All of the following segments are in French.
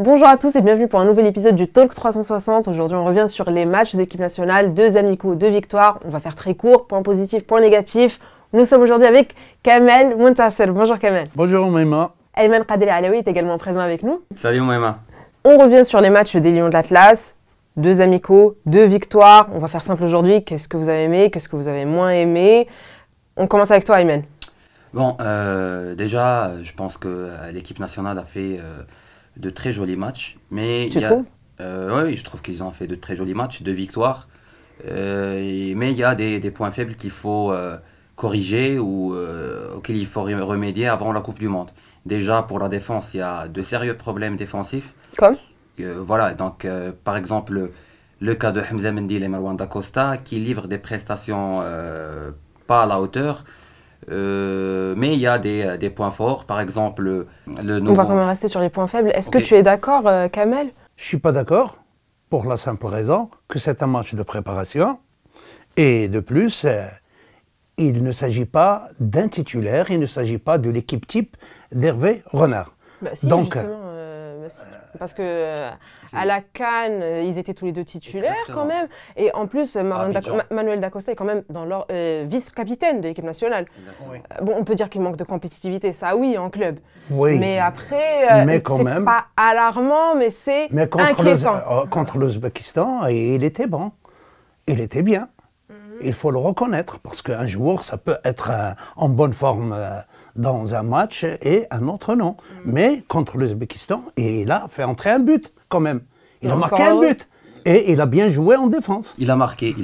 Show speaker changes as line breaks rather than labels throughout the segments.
Bonjour à tous et bienvenue pour un nouvel épisode du Talk 360. Aujourd'hui, on revient sur les matchs de l'équipe nationale, 2 amicaux, 2 victoires. On va faire très court, point positif, point négatif. Nous sommes aujourd'hui avec Kamel Montasser. Bonjour Kamel.
Bonjour Maïma.
Ayman Kadri Alaoui est également présent avec nous.
Salut Maïma.
On revient sur les matchs des Lions de l'Atlas. 2 amicaux, 2 victoires. On va faire simple aujourd'hui. Qu'est-ce que vous avez aimé? Qu'est-ce que vous avez moins aimé? On commence avec toi Ayman.
Bon, déjà, je pense que l'équipe nationale a fait de très jolis matchs. Mais
Tu trouves?
Oui, je trouve qu'ils ont fait de très jolis matchs, 2 victoires. Mais il y a des points faibles qu'il faut corriger ou auxquels il faut remédier avant la Coupe du Monde. Déjà, pour la défense, il y a de sérieux problèmes défensifs.
Comme
Voilà, donc par exemple, le cas de Hamza Mendil et Marwan Dacosta qui livrent des prestations pas à la hauteur. Mais il y a des points forts, par exemple le nouveau...
On va quand même rester sur les points faibles. Est-ce que
Ok.
tu es d'accord, Kamel?
Je ne suis pas d'accord pour la simple raison que c'est un match de préparation et de plus, il ne s'agit pas d'un titulaire, il ne s'agit pas de l'équipe type d'Hervé Renard.
Bah, si,
Donc,
justement, si. Parce que à la CAN, ils étaient tous les 2 titulaires
Exactement.
quand même. Et en plus,
Abidjan.
Manuel Dacosta est quand même dans leur vice-capitaine de l'équipe nationale.
Exactement.
Bon, on peut dire qu'il manque de compétitivité, ça oui, en club.
oui,
Mais après,
Mais quand
c'est
même.
pas alarmant, mais c'est
mais
inquiétant.
contre l'Ouzbékistan, il était bon, il était bien. Il faut le reconnaître, parce qu'un joueur, ça peut être en bonne forme dans un match et un autre non. Mais contre l'Ouzbékistan, il a fait entrer un but quand même. Il a
Encore
marqué un
heureux.
but. Et il a bien joué en défense.
Il a marqué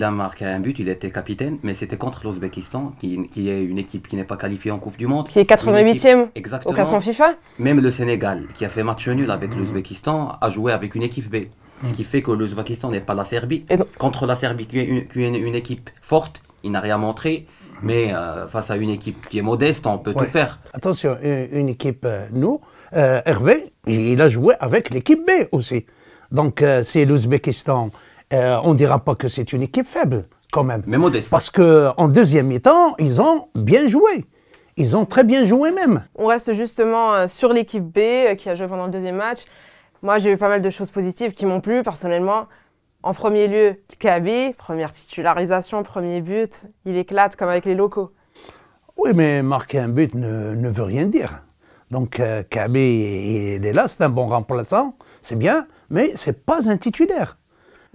un but, il était capitaine, mais c'était contre l'Ouzbékistan, qui est une équipe qui n'est pas qualifiée en Coupe du Monde.
Qui est 88e au
Exactement.
classement FIFA.
Même le Sénégal, qui a fait match nul avec l'Ouzbékistan, a joué avec une équipe B. Ce qui fait que l'Ouzbékistan n'est pas la Serbie.
Et non.
Contre la Serbie, qui est une équipe forte, il n'a rien montré. Mais face à une équipe qui est modeste, on peut tout faire.
Attention, une équipe, Hervé, il a joué avec l'équipe B aussi. Donc, c'est l'Ouzbékistan. On ne dira pas que c'est une équipe faible, quand même.
Mais modeste.
Parce qu'en deuxième mi-temps, ils ont bien joué. Ils ont très bien joué même.
On reste justement sur l'équipe B qui a joué pendant le 2e match. Moi, j'ai eu pas mal de choses positives qui m'ont plu personnellement. En premier lieu, Kaby, première titularisation, premier but. Il éclate comme avec les locaux.
Oui, mais marquer un but ne veut rien dire. Donc, Kaby, il est là, c'est un bon remplaçant, c'est bien, mais c'est pas un titulaire.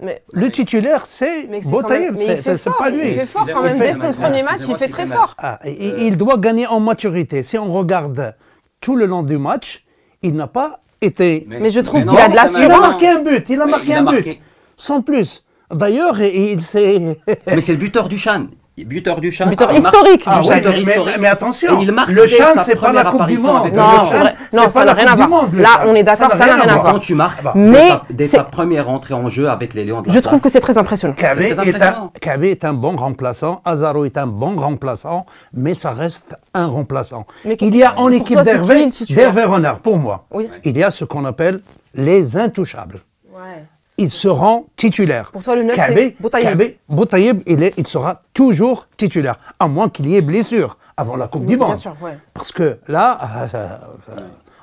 Mais
Le titulaire, c'est
Mais c'est quand même-
Botaïeb,
mais il fait
c'est
fort,
pas lui.
il fait fort
Il
quand
a-
même.
il
Dès
fait-
son premier match, il fait très fort.
Ah, il doit gagner en maturité. Si on regarde tout le long du match, il n'a pas été...
Mais je trouve
non,
qu'il a de
Il a
l'assurance.
marqué un but, il a
Mais
marqué
il a
un but.
marqué.
Sans plus. D'ailleurs, il s'est...
Mais c'est le buteur du Chan. Buteur du Chan.
Buteur
Il marque-
historique
Ah
du
oui,
Chan.
mais attention,
Et il marque
le
dès
Chan,
sa
c'est pas la
première
Coupe du
apparition
Monde.
avec
Le
le
Non,
Chan,
c'est vrai.
c'est
Non,
pas
ça
la
n'a rien
Coupe
à
du
voir.
Monde, le
Là,
Chan.
on est d'accord, ça n'a rien à voir.
Quand tu marques
Mais
dès
c'est-
ta première entrée en jeu avec les Lions de la
Je trouve que c'est très impressionnant.
Kavé
C'est très
est,
impressionnant.
Kavé est un bon remplaçant, Azaro est un bon remplaçant, mais ça reste un remplaçant.
Mais
Il y a en
pour
équipe
toi, c'est qui
d'Hervé
le titulaire
Renard, pour moi.
Oui.
Il y a ce qu'on appelle les intouchables.
Ouais.
Ils seront titulaires.
Pour toi, le 9,
Kavé,
c'est Boutaïeb.
Boutaïeb, il sera toujours titulaire, à moins qu'il y ait blessure avant la Coupe du
Bien
Monde.
sûr, ouais.
Parce que là,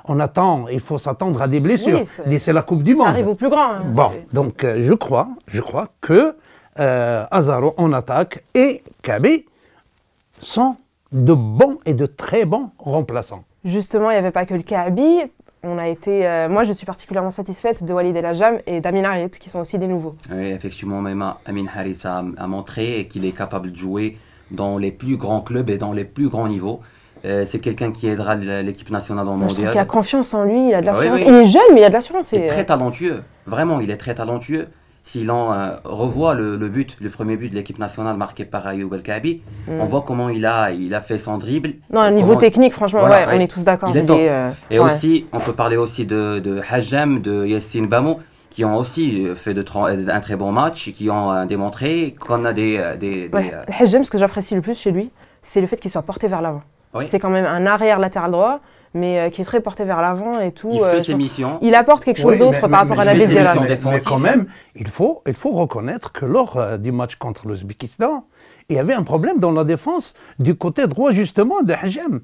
on attend, il faut s'attendre à des blessures
Oui,
d'ici la Coupe du Monde.
Ça arrive au plus grand. hein.
Bon,
C'est-
donc je crois que Azaro en attaque et Kaby sont de bons et de très bons remplaçants.
Justement, il n'y avait pas que le Kaby. On a été, moi, je suis particulièrement satisfaite de Walid El Ajam et d'Amin Harit, qui sont aussi des nouveaux.
Oui, effectivement, même Amin Harit a montré qu'il est capable de jouer dans les plus grands clubs et dans les plus grands niveaux. C'est quelqu'un qui aidera l'équipe nationale dans le
Moi, je trouve
mondial.
qu'il a confiance en lui, il a de
Ah oui,
l'assurance.
oui.
Il est jeune, mais il a de l'assurance.
Il est très talentueux, vraiment, il est très talentueux. Si l'on revoit le premier but de l'équipe nationale marqué par Ayoub El Kaabi, on voit comment il a fait son dribble.
Non, au niveau
Comment-
technique, franchement,
Voilà,
ouais, on est tous d'accord.
Il est top. Et
ouais.
aussi, on peut parler aussi de Hajjam, de Yassine Bamou, qui ont aussi fait un très bon match, qui ont démontré qu'on a des
Ouais. Le Hajjem, ce que j'apprécie le plus chez lui, c'est le fait qu'il soit porté vers l'avant.
Oui.
C'est quand même un arrière latéral droit, mais qui est très porté vers l'avant et tout.
Il fait ses missions.
Il apporte quelque chose
Oui,
d'autre
mais-
par rapport
mais-
à Nabil
mais-
Diarra.
mais-
Mais quand même, il faut reconnaître que lors du match contre l'Ouzbékistan, il y avait un problème dans la défense du côté droit justement de Hajjem.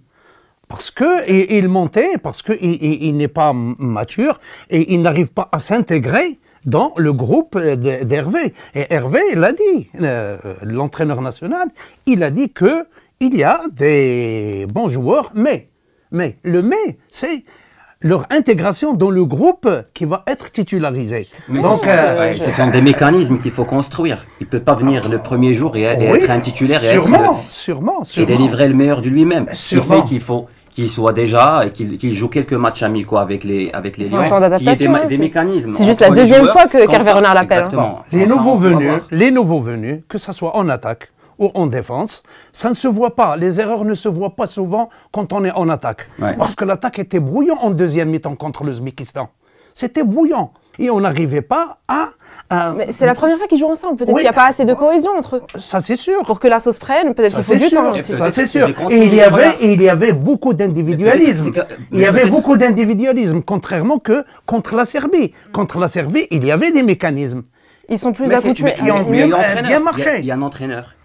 Parce qu'il montait, parce qu'il n'est pas mature et il n'arrive pas à s'intégrer dans le groupe d'Hervé. Et Hervé l'a dit, l'entraîneur national, il a dit qu'il y a des bons joueurs, mais le mais, c'est leur intégration dans le groupe qui va être titularisée.
Donc, ce sont des mécanismes qu'il faut construire. Il ne peut pas venir le premier jour et être un titulaire
sûrement.
Et délivrer le meilleur de lui-même.
Sûrement.
Il faut qu'il soit déjà et qu'il joue quelques matchs amicaux avec les Lions.
Un temps d'adaptation,
des mécanismes.
C'est juste la deuxième fois que Hervé Renard l'appelle.
Exactement.
Les nouveaux venus, que ce soit en attaque ou en défense, ça ne se voit pas. Les erreurs ne se voient pas souvent quand on est en attaque.
Ouais.
Parce que l'attaque était brouillon en deuxième mi-temps contre l'Ouzbékistan. C'était brouillant. Et on n'arrivait pas à...
Mais c'est la première fois qu'ils jouent ensemble. Peut-être qu'il n'y a pas assez de cohésion entre eux.
Ça, c'est sûr.
Pour que la sauce prenne, peut-être qu'il faut du temps aussi.
Ça, c'est sûr. Et il y avait beaucoup d'individualisme. Il y avait beaucoup d'individualisme, contrairement que contre la Serbie. Contre la Serbie, il y avait des mécanismes.
Ils sont plus accoutumés.
Qui ont bien marché.
Il y a un entraîneur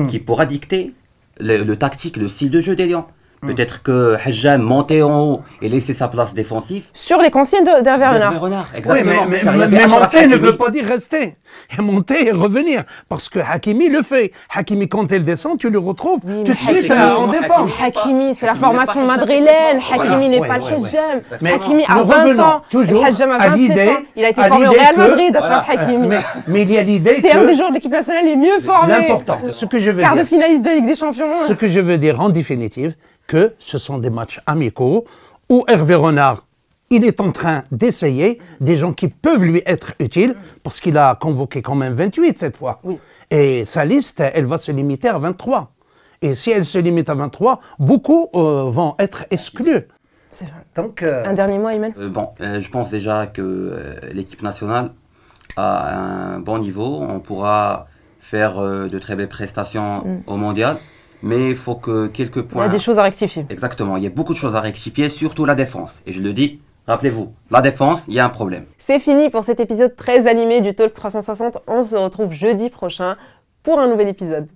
qui pourra dicter le tactique, le style de jeu des Lions. Peut-être que Hadjam monter en haut et laisser sa place défensive.
Sur les consignes d'Hervé Renard.
Exactement.
Oui, mais monter ne veut pas dire rester. Et monter et revenir. Parce que Hakimi le fait. Hakimi, quand il descend, tu le retrouves tout de suite en défense.
Hakimi, c'est la formation madrilène. Hakimi n'est pas le Hadjam. Hakimi a 20 ans. Le Hadjam a 27 ans. Il a été formé au Real Madrid, Achraf Hakimi.
Mais il y a l'idée que...
C'est un des joueurs de l'équipe nationale les mieux formés.
L'important, ce que je veux dire...
Quart de finaliste de Ligue des Champions.
Ce que je veux dire en définitive, que ce sont des matchs amicaux où Hervé Renard, il est en train d'essayer des gens qui peuvent lui être utiles, parce qu'il a convoqué quand même 28 cette fois. Oui. Et sa liste, elle va se limiter à 23. Et si elle se limite à 23, beaucoup vont être exclus.
C'est vrai.
Donc,
un dernier mot, Ayman
je pense déjà que l'équipe nationale a un bon niveau. On pourra faire de très belles prestations au mondial. Mais il faut que quelques points...
Il y a des choses à rectifier.
Exactement, il y a beaucoup de choses à rectifier, surtout la défense. Et je le dis, rappelez-vous, la défense, il y a un problème.
C'est fini pour cet épisode très animé du Talk 360. On se retrouve jeudi prochain pour un nouvel épisode.